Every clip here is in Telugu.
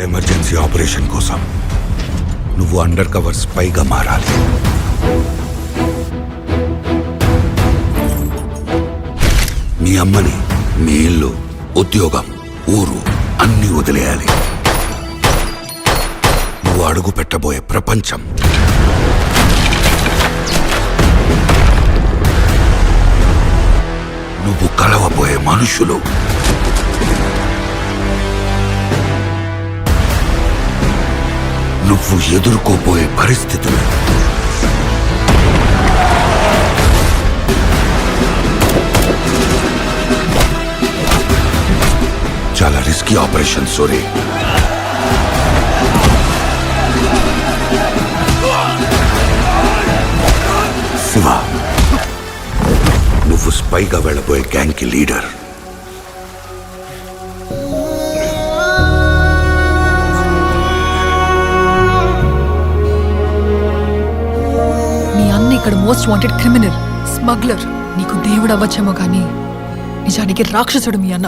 ఎమర్జెన్సీ ఆపరేషన్ కోసం నువ్వు అండర్ కవర్ స్పైగా మారాలి. మీ అమ్మని, మీ ఇల్లు, ఉద్యోగం, ఊరు అన్నీ వదిలేయాలి. నువ్వు అడుగు పెట్టబోయే ప్రపంచం, నువ్వు కలవబోయే మనుషులు, నువ్వు ఎదుర్కోబోయే పరిస్థితులు, చాలా రిస్కీ ఆపరేషన్ సోరీ. శివ, నువ్వు స్పైగా వెళ్ళబోయే గ్యాంగ్ కి లీడర్. మీ అన్న ఇక్కడ మోస్ట్ వాంటెడ్ క్రిమినల్, స్మగ్లర్. నీకు దేవుడు అవ్వచ్చేమో కానీ నిజానికి రాక్షసుడు మీ అన్న.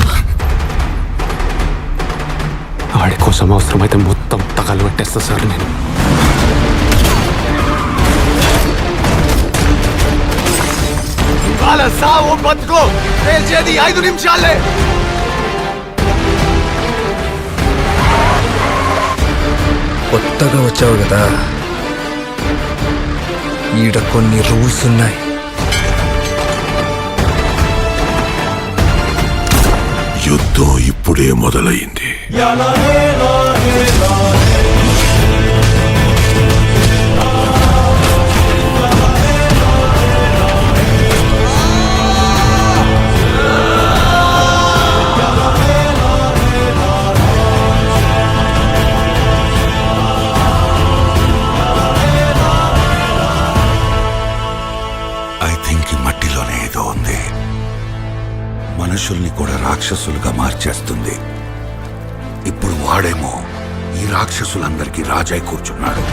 వాడి కోసం అవసరమైతే మొత్తం తగలు పెట్టేస్తా సార్ నేను. ఇవాళ సావు బతుకో తేల్చేది 5 నిమిషాలే. కొత్తగా వచ్చావు కదా, ఈడ కొన్ని రూల్స్ ఉన్నాయి. యుద్ధం ఇప్పుడే మొదలైంది. ఐ థింక్ ఈ మట్టిలోనే ఏదో ఉంది. మనుషుల్ని కూడా రాక్షసులుగా మార్చేస్తుంది. ఇప్పుడు వాడేమో ఈ రాక్షసులందరికీ రాజై కూర్చున్నాడు.